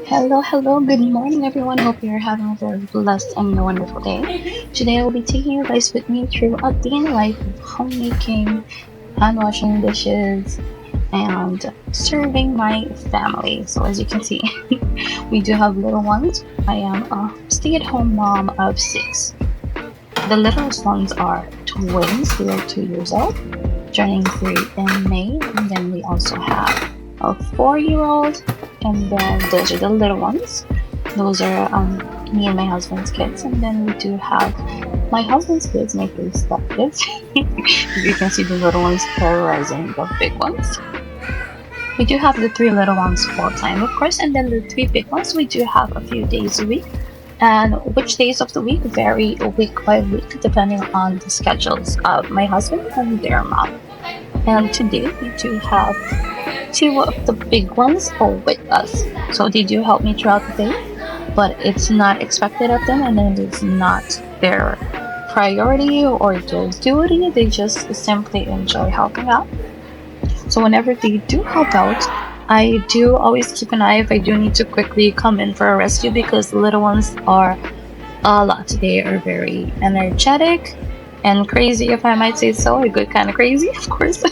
Hello, good morning everyone. Hope you're having a very blessed and wonderful day. Today I'll be taking you guys with me through a day in the life of homemaking, hand washing dishes, and serving my family. So as you can see, we do have little ones. I am a stay-at-home mom of six. The littlest ones are twins. They are 2 years old, turning 3 in May. And then we also have a 4-year-old, and then those are the little ones. Those are me and my husband's kids, and then we do have my husband's kids, my three stepkids. You can see the little ones terrorizing the big ones. We do have the three little ones full time, of course, and then the three big ones we do have a few days a week. And which days of the week vary week by week depending on the schedules of my husband and their mom. And today we do have two of the big ones are with us. So they do help me throughout the day, but it's not expected of them, and it is not their priority or their duty. They just simply enjoy helping out. So whenever they do help out, I do always keep an eye if I do need to quickly come in for a rescue, because the little ones are a lot. They are very energetic and crazy, if I might say so. A good kind of crazy, of course.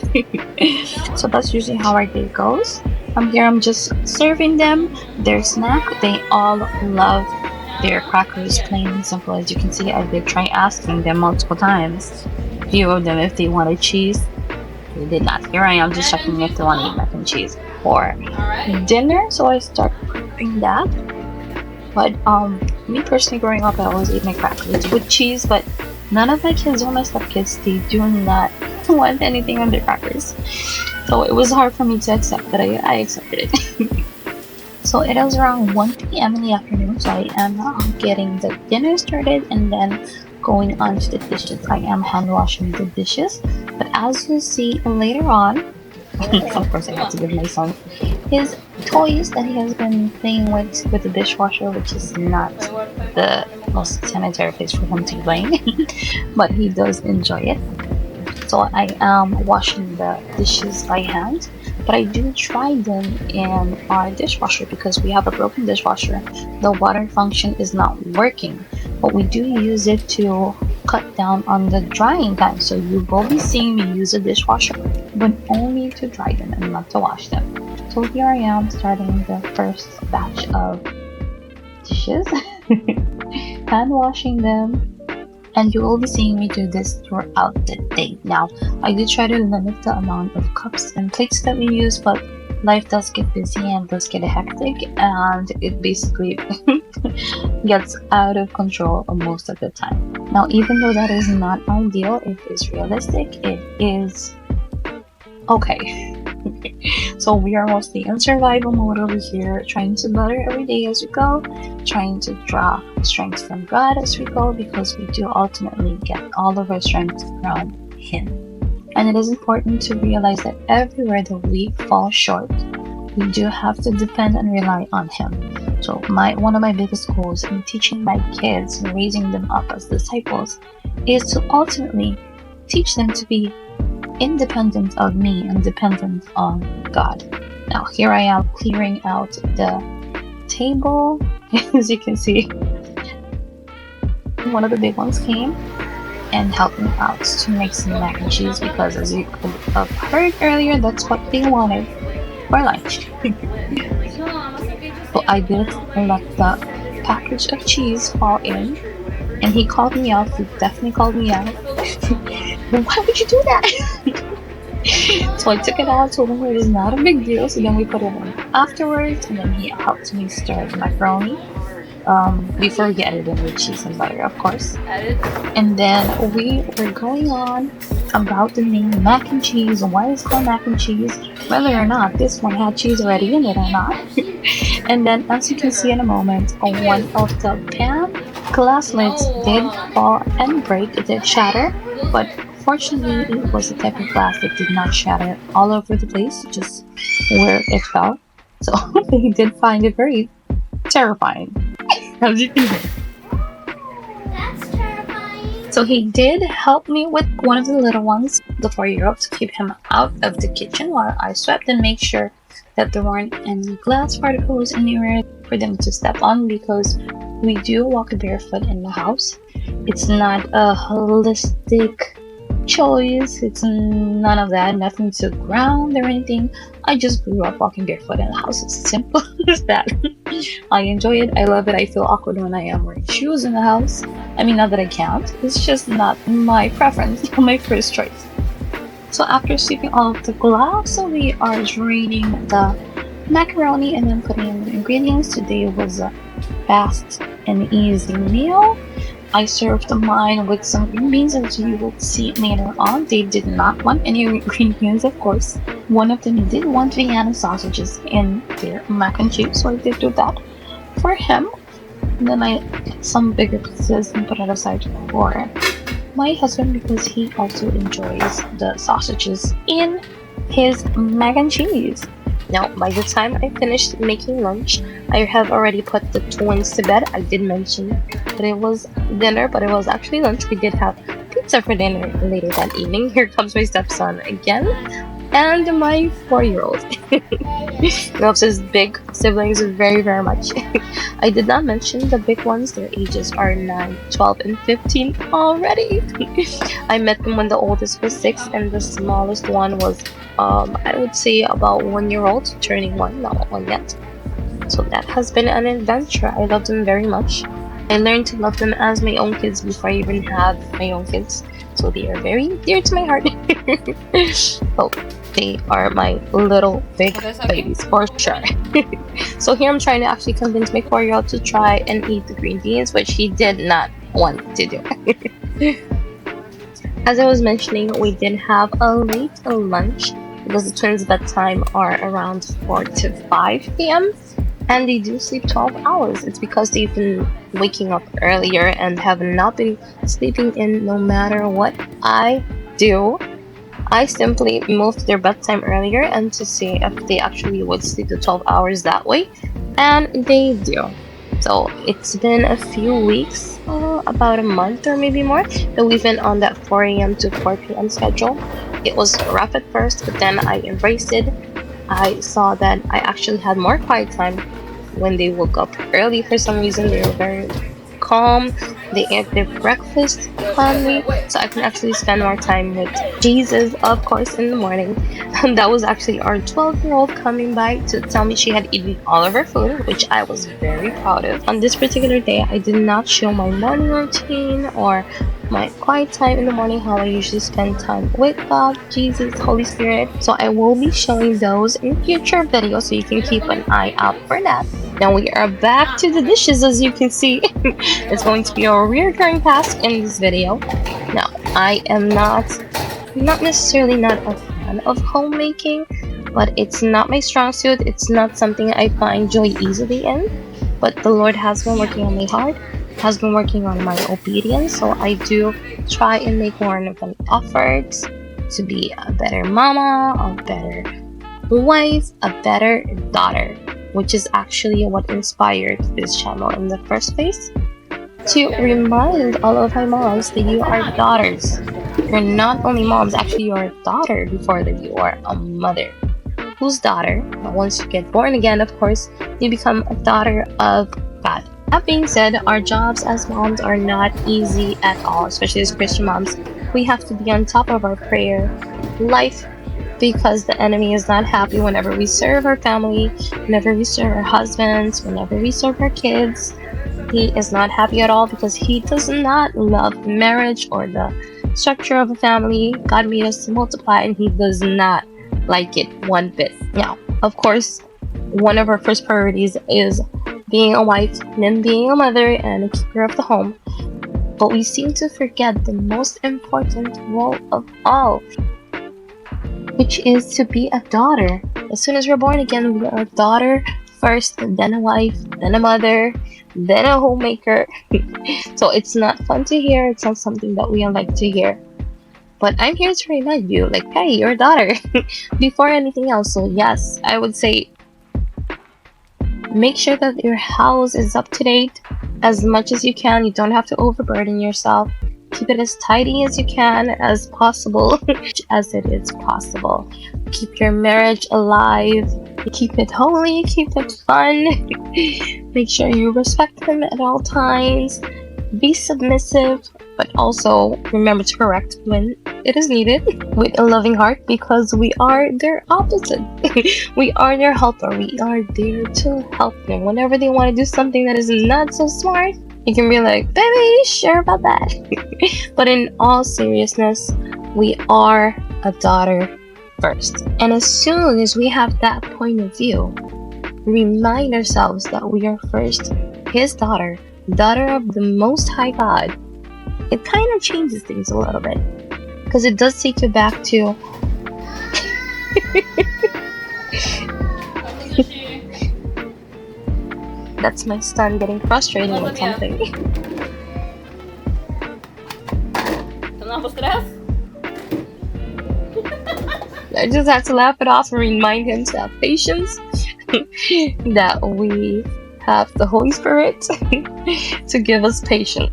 So that's usually how our day goes. I'm just serving them their snack. They all love their crackers, plain and simple. As you can see, I did try asking them multiple times, a few of them, if they wanted cheese. They did not. Here I am just checking if they want to eat mac and cheese for dinner, so I start prepping that. But me personally, growing up, I always ate my crackers with cheese, but none of my kids or my stepkids, they do not want anything on their crackers. So it was hard for me to accept, but I accepted it. So it is around 1 p.m. in the afternoon, so I am getting the dinner started and then going on to the dishes. I am hand washing the dishes, but as you'll see later on, of course I have to give my son his toys that he has been playing with the dishwasher, which is not the most sanitary place for him to play, but he does enjoy it. So I am washing the dishes by hand, but I do try them in our dishwasher because we have a broken dishwasher. The water function is not working, but we do use it to cut down on the drying time. So you will be seeing me use a dishwasher, but only to dry them and not to wash them. So here I am starting the first batch of dishes, hand washing them, and you will be seeing me do this throughout the day. Now, I did try to limit the amount of cups and plates that we use, but life does get busy and does get hectic, and it basically gets out of control most of the time. Now, even though that is not ideal, it is realistic, it is okay. So we are mostly in survival mode over here, trying to better every day as we go, trying to draw strength from God as we go, because we do ultimately get all of our strength from Him. And it is important to realize that everywhere that we fall short, we do have to depend and rely on Him. So one of my biggest goals in teaching my kids and raising them up as disciples is to ultimately teach them to be independent of me and dependent on God. Now here I am clearing out the table. As you can see, one of the big ones came and helped me out to make some mac and cheese, because as you could have heard earlier, that's what they wanted for lunch. So I did let the package of cheese fall in, and he called me out. He definitely called me out. Why would you do that? So I took it out, told him it is not a big deal. So then we put it in afterwards, and then he helped me stir the macaroni before we get it in with cheese and butter, of course. And then we were going on about the name mac and cheese, and why it's called mac and cheese, whether or not this one had cheese already in it or not. And then, as you can see in a moment, one of the pan glass lids did fall and break. It did shatter, but fortunately it was the type of glass that did not shatter all over the place, just where it fell. So he did find it very terrifying, as you can hear. That's terrifying. So he did help me with one of the little ones, the 4-year-old, to keep him out of the kitchen while I swept and make sure that there weren't any glass particles anywhere. for them to step on because we do walk barefoot in the house. It's not a holistic choice. It's none of that. Nothing to ground or anything. I just grew up walking barefoot in the house. It's simple as that. I enjoy it. I love it. I feel awkward when I am wearing shoes in the house. I mean, not that I can't. It's just not my preference, my first choice. So after sweeping all of the glass, we are draining the macaroni and then putting in the ingredients. Today was a fast and easy meal. I served mine with some green beans, as you will see later on. They did not want any green beans, of course. One of them did want Vienna sausages in their mac and cheese, so I did do that for him. And then I got some bigger pieces and put it aside for my husband because he also enjoys the sausages in his mac and cheese. Now, by the time I finished making lunch, I have already put the twins to bed. I did mention that it was dinner, but it was actually lunch. We did have pizza for dinner later that evening. Here comes my stepson again, and my 4-year-old. Loves his big siblings very, very much. I did not mention the big ones. Their ages are 9, 12, and 15 already. I met them when the oldest was 6 and the smallest one was I would say about 1-year-old, turning 1, not 1 yet. So that has been an adventure. I love them very much. I learned to love them as my own kids before I even had my own kids. So they are very dear to my heart. Oh, they are my little big babies for sure. So here I'm trying to actually convince my 4-year-old to try and eat the green beans, which he did not want to do. As I was mentioning, we did have a late lunch because the twins' bedtime are around 4 to 5 p.m. and they do sleep 12 hours. It's because they've been waking up earlier and have not been sleeping in no matter what I do. I simply moved their bedtime earlier and to see if they actually would sleep the 12 hours that way, and they do. So it's been a few weeks, about a month or maybe more, that we've been on that 4 a.m. to 4 p.m. schedule. It was rough at first, but then I embraced it. I saw that I actually had more quiet time when they woke up early. For some reason, they were very calm. They ate their breakfast calmly, so I can actually spend more time with Jesus, of course, in the morning. And that was actually our 12-year-old coming by to tell me she had eaten all of her food, which I was very proud of. On this particular day, I did not show my morning routine or my quiet time in the morning, how I usually spend time with God, Jesus, Holy Spirit. So I will be showing those in future videos, so you can keep an eye out for that. Now we are back to the dishes, as you can see. It's going to be a recurring task in this video. Now, I am not necessarily not a fan of homemaking, but it's not my strong suit. It's not something I find joy easily in, but the Lord has been working on my heart, has been working on my obedience, so I do try and make more of an effort to be a better mama, a better wife, a better daughter, which is actually what inspired this channel in the first place. To remind all of my moms that you are daughters. You're not only moms, actually you're a daughter before that you are a mother. Whose daughter? But once you get born again, of course, you become a daughter of God. That being said, our jobs as moms are not easy at all, especially as Christian moms. We have to be on top of our prayer life because the enemy is not happy whenever we serve our family, whenever we serve our husbands, whenever we serve our kids. He is not happy at all because he does not love marriage or the structure of a family. God made us to multiply and he does not like it one bit. Now, of course, one of our first priorities is being a wife, and then being a mother and a keeper of the home. But we seem to forget the most important role of all, which is to be a daughter. As soon as we're born again, we are a daughter first, then a wife, then a mother, then a homemaker. So it's not fun to hear. It's not something that we like to hear. But I'm here to remind you, like, hey, you're a daughter before anything else. So yes, I would say make sure that your house is up to date as much as you can. You don't have to overburden yourself. Keep it as tidy as you can, as possible, as it is possible. Keep your marriage alive. Keep it holy, keep it fun. Make sure you respect him at all times. Be submissive, but also remember to correct when it is needed with a loving heart, because we are their opposite. We are their helper. We are there to help them. Whenever they want to do something that is not so smart, you can be like, baby, sure about that. But in all seriousness, we are a daughter first. And as soon as we have that point of view, remind ourselves that we are first his daughter of the Most High God, it kind of changes things a little bit. Because it does take you back to that's my son getting frustrated with something. I just have to laugh it off and remind him to have patience. That we have the Holy Spirit to give us patience.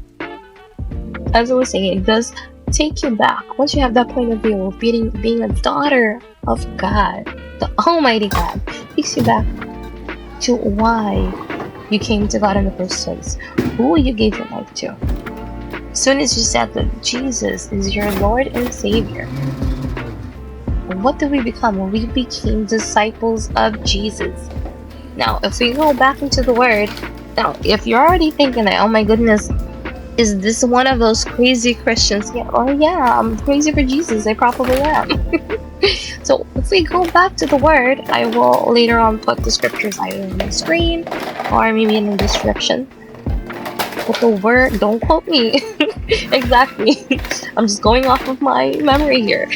As I was saying, it does take you back. Once you have that point of view of being a daughter of God, the Almighty God, takes you back to why you came to God in the first place, who you gave your life to. As soon as you said that Jesus is your Lord and Savior, what did we become? Well, we became disciples of Jesus. Now, if we go back into the Word, now, if you're already thinking that, oh my goodness, is this one of those crazy Christians? Yeah, oh yeah, I'm crazy for Jesus. I probably am. So if we go back to the Word, I will later on put the scriptures either on the screen or maybe in the description. But the Word, don't quote me. Exactly. I'm just going off of my memory here.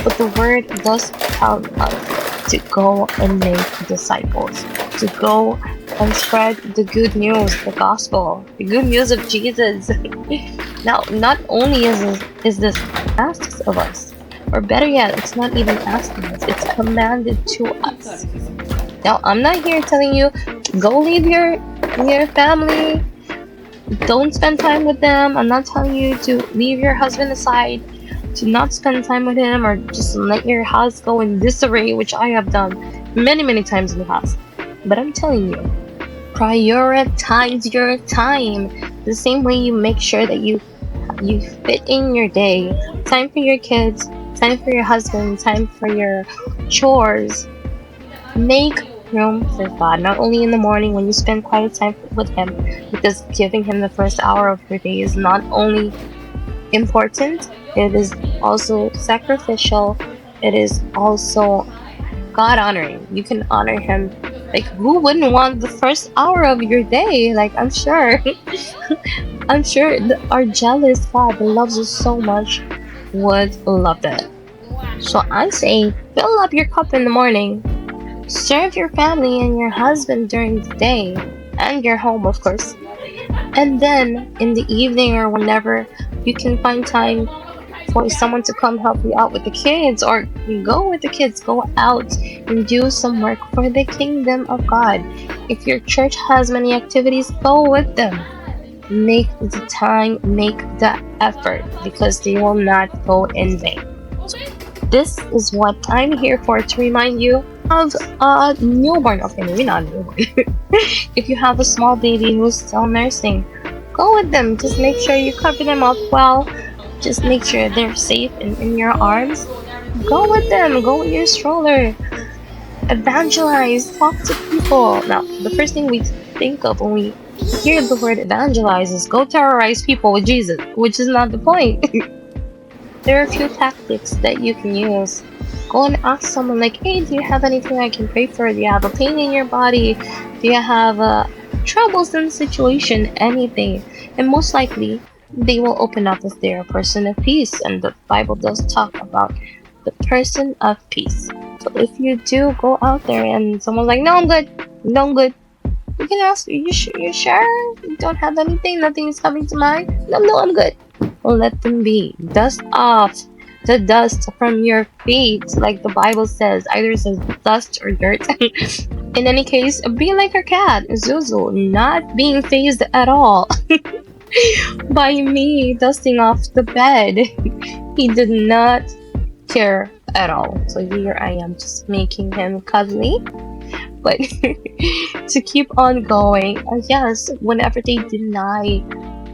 But the Word does tell us to go and make disciples, to go and spread the good news, the gospel, the good news of Jesus. Now, not only is this asked of us, or better yet, it's not even asking us, it's commanded to us. Now, I'm not here telling you, go leave your family, don't spend time with them. I'm not telling you to leave your husband aside, to not spend time with him, or just let your house go in disarray, which I have done many, many times in the past. But I'm telling you, prioritize your time. The same way you make sure that you fit in your day. Time for your kids, time for your husband, time for your chores. Make room for God, not only in the morning when you spend quiet time with him, because giving him the first hour of your day is not only important, it is also sacrificial, it is also God honoring. You can honor him. Like, who wouldn't want the first hour of your day? Like, I'm sure I'm sure our jealous God that loves us so much would love that. So I say, fill up your cup in the morning, serve your family and your husband during the day, and your home, of course. And then in the evening or whenever you can find time for someone to come help you out with the kids, or go with the kids, go out and do some work for the kingdom of God. If your church has many activities, go with them. Make the time, make the effort, because they will not go in vain. This is what I'm here for, to remind you of a newborn. Okay, maybe not a newborn. If you have a small baby who's still nursing, go with them. Just make sure you cover them up well. Just make sure they're safe in your arms. Go with them. Go with your stroller. Evangelize. Talk to people. Now, the first thing we think of when we hear the word evangelize is go terrorize people with Jesus, which is not the point. There are a few tactics that you can use. Go and ask someone like, hey, do you have anything I can pray for? Do you have a pain in your body? Do you have a troublesome situation? Anything. And most likely, they will open up if they're a person of peace. And the Bible does talk about the person of peace. So if you do go out there and someone's like, no, I'm good. No, I'm good. You can ask, you sure? You don't have anything? Nothing is coming to mind? No, I'm good. Well, let them be. Dust off the dust from your feet, like the Bible says. Either it says dust or dirt. In any case, be like our cat, Zuzu, not being fazed at all by me dusting off the bed. He did not care at all. So here I am, just making him cuddly but to keep on going. Yes, whenever they deny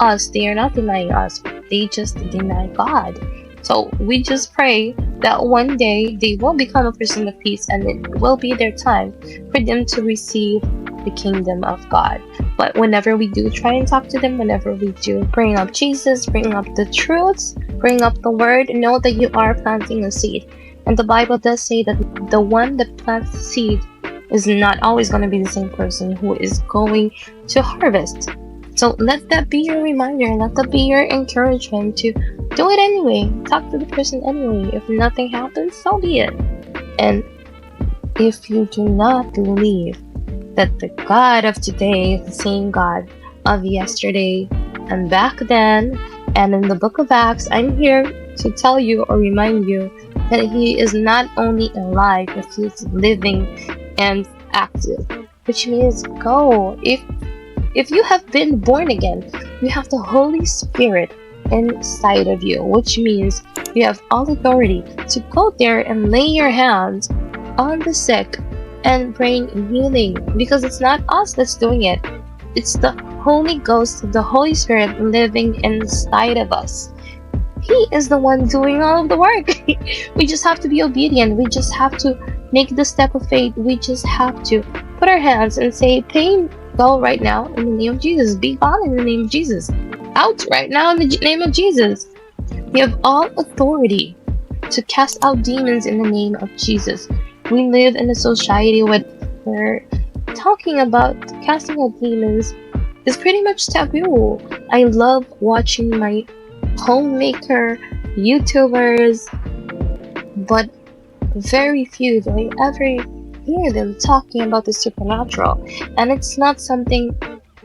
us, they are not denying us, they just deny God. So we just pray that one day they will become a person of peace, and it will be their time for them to receive the kingdom of God. But whenever we do try and talk to them, whenever we do bring up Jesus, bring up the truths, bring up the word, know that you are planting a seed. And the Bible does say that the one that plants the seed is not always going to be the same person who is going to harvest. So let that be your reminder, let that be your encouragement to do it anyway. Talk to the person anyway. If nothing happens, so be it. And if you do not believe that the God of today is the same God of yesterday and back then and in the book of Acts, I'm here to tell you or remind you that he is not only alive, but he is living and active. Which means go. If you have been born again, you have the Holy Spirit inside of you, which means you have all authority to go there and lay your hands on the sick and bring healing, because it's not us that's doing it. It's the Holy Ghost, the Holy Spirit living inside of us. He is the one doing all of the work. We just have to be obedient. We just have to make the step of faith. We just have to put our hands and say, pain, go right now in the name of Jesus. Be gone in the name of Jesus. Out right now in the name of Jesus. We have all authority to cast out demons in the name of Jesus. We live in a society where talking about casting out demons is pretty much taboo. I love watching my homemaker YouTubers, but very few do I ever hear them talking about the supernatural. And it's not something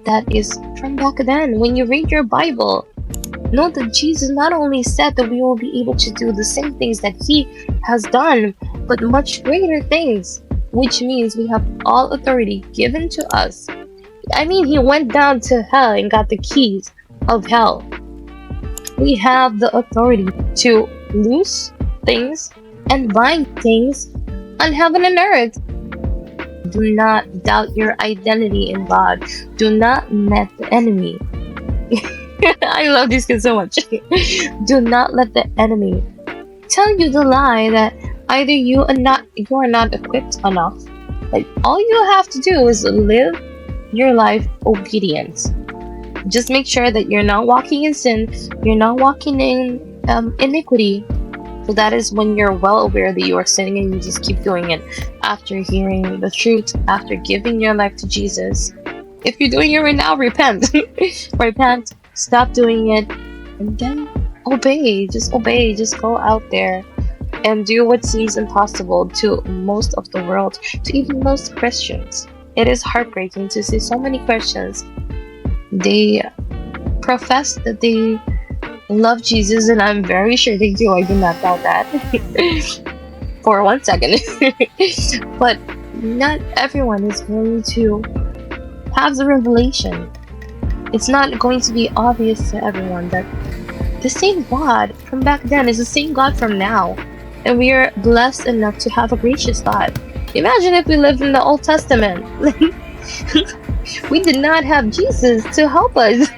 that is from back then. When you read your Bible, know that Jesus not only said that we will be able to do the same things that he has done, but much greater things, which means we have all authority given to us. I mean, he went down to hell and got the keys of hell. We have the authority to loose things and bind things on heaven and earth. Do not doubt your identity in God. Do not let the enemy. I love these kids so much. Do not let the enemy tell you the lie that either you are not equipped enough. Like, all you have to do is live your life obedience. Just make sure that you're not walking in sin, you're not walking in iniquity. So that is when you're well aware that you are sinning and you just keep doing it after hearing the truth, after giving your life to Jesus. If you're doing it right now, repent. Repent, stop doing it, and then obey. Just obey. Just go out there and do what seems impossible to most of the world, to even most Christians. It is heartbreaking to see so many Christians. They profess that they love Jesus, and I'm very sure they do. I do not doubt that for 1 second. But not everyone is going to have the revelation. It's not going to be obvious to everyone that the same God from back then is the same God from now, and we are blessed enough to have a gracious God. Imagine if we lived in the Old Testament. We did not have Jesus to help us.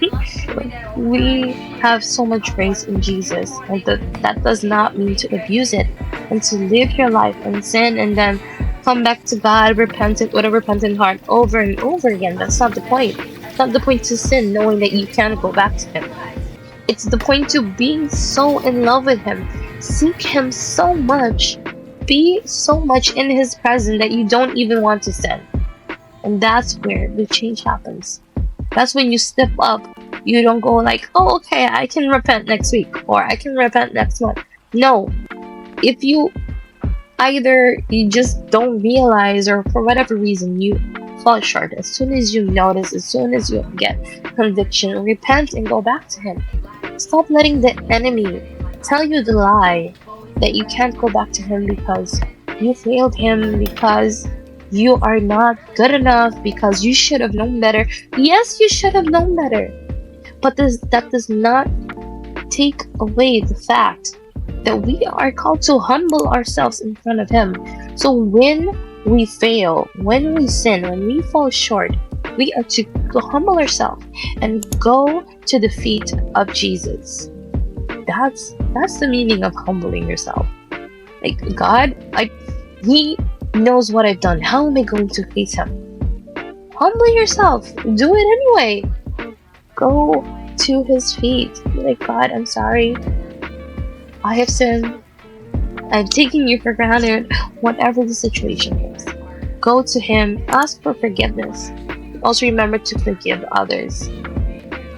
We have so much grace in Jesus, and that does not mean to abuse it and to live your life in sin and then come back to God repentant with a repentant heart over and over again. That's not the point. It's not the point to sin knowing that you can't go back to him. It's the point to being so in love with him. Seek him so much. Be so much in his presence that you don't even want to sin. And that's where the change happens. That's when you step up. You don't go like, oh, okay, I can repent next week, or I can repent next month. No. If you either you just don't realize, or for whatever reason you fall short, as soon as you notice, as soon as you get conviction, repent and go back to him. Stop letting the enemy tell you the lie that you can't go back to him because you failed him, because you are not good enough, because you should have known better. Yes, you should have known better. But that does not take away the fact that we are called to humble ourselves in front of him. So when we fail, when we sin, when we fall short, we are to humble ourselves and go to the feet of Jesus. That's the meaning of humbling yourself. Like, God, He knows what I've done. How am I going to face Him? Humble yourself. Do it anyway. Go to His feet. Be like, God, I'm sorry. I have sinned. I've taken you for granted. Whatever the situation is, go to Him. Ask for forgiveness. Also remember to forgive others.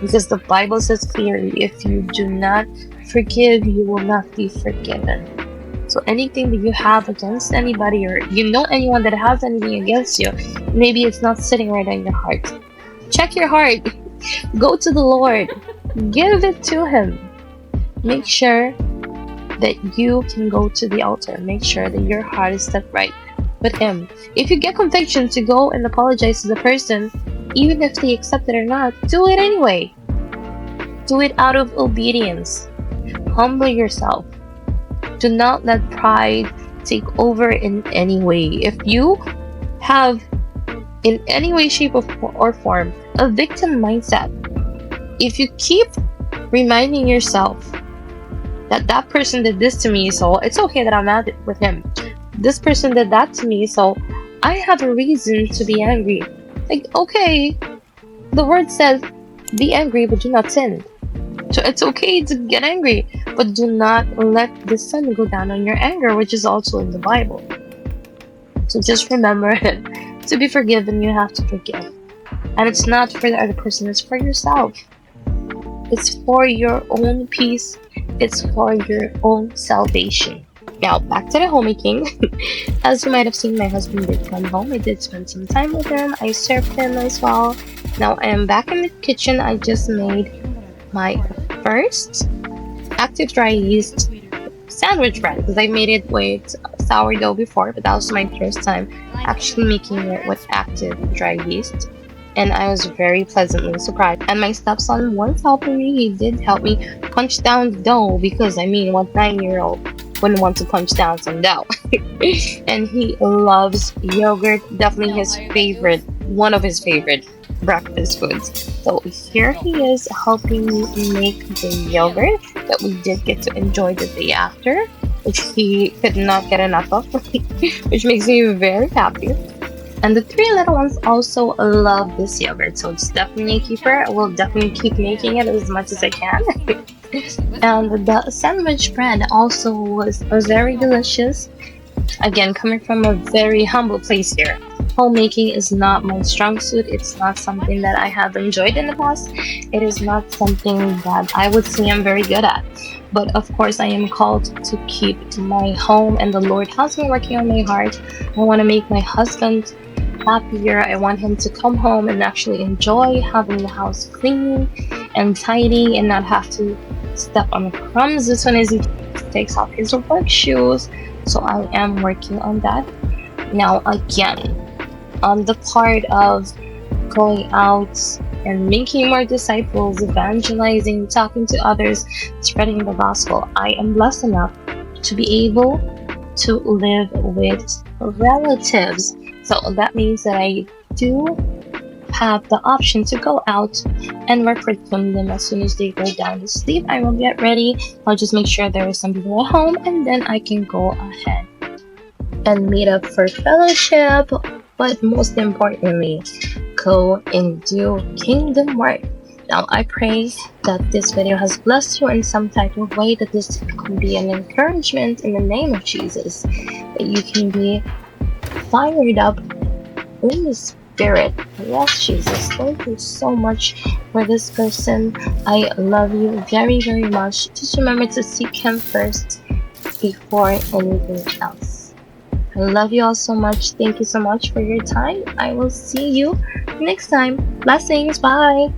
Because the Bible says clearly, if you do not forgive, you will not be forgiven. So anything that you have against anybody, or you know anyone that has anything against you, maybe it's not sitting right in your heart. Check your heart. Go to the Lord. Give it to Him. Make sure that you can go to the altar. Make sure that your heart is set right with Him. If you get conviction to go and apologize to the person, even if they accept it or not, do it anyway. Do it out of obedience. Humble yourself. Do not let pride take over in any way. If you have, in any way, shape, or form, a victim mindset, if you keep reminding yourself that that person did this to me, so it's okay that I'm mad with him. This person did that to me, so I have a reason to be angry. Like, okay, the word says, be angry, but do not sin. So it's okay to get angry, but do not let the sun go down on your anger, which is also in the Bible. So just remember to be forgiven, you have to forgive. And it's not for the other person, it's for yourself. It's for your own peace. It's for your own salvation. Now, back to the homemaking. As you might have seen, my husband did come home. I did spend some time with him. I served him as well. Now, I am back in the kitchen. I just made my first active dry yeast sandwich bread, because I made it with sourdough before, but that was my first time actually making it with active dry yeast, and I was very pleasantly surprised. And my stepson was helping me. He did help me punch down the dough, because I mean, what 9-year-old wouldn't want to punch down some dough? And he loves yogurt, definitely his favorite, one of his favorite breakfast foods. So here he is helping me make the yogurt that we did get to enjoy the day after, which he could not get enough of, which makes me very happy. And the 3 little ones also love this yogurt, so it's definitely a keeper. I will definitely keep making it as much as I can. And the sandwich bread also was very delicious. Again, coming from a very humble place here. Homemaking is not my strong suit. It's not something that I have enjoyed in the past. It is not something that I would say I'm very good at. But of course, I am called to keep my home, and the Lord has been working on my heart. I want to make my husband happier. I want him to come home and actually enjoy having the house clean and tidy and not have to step on crumbs as soon as he takes off his work shoes. So I am working on that. Now, again, on the part of going out and making more disciples, evangelizing, talking to others, spreading the gospel, I am blessed enough to be able to live with relatives. So that means that I do have the option to go out and work for them. As soon as they go down to sleep, I will get ready. I'll just make sure there are some people at home, and then I can go ahead and meet up for fellowship. But most importantly, go and do kingdom work. Now, I pray that this video has blessed you in some type of way, that this can be an encouragement in the name of Jesus, that you can be fired up in the spirit. Yes, Jesus, thank you so much for this person. I love you very, very much. Just remember to seek Him first before anything else. I love you all so much. Thank you so much for your time. I will see you next time. Blessings. Bye.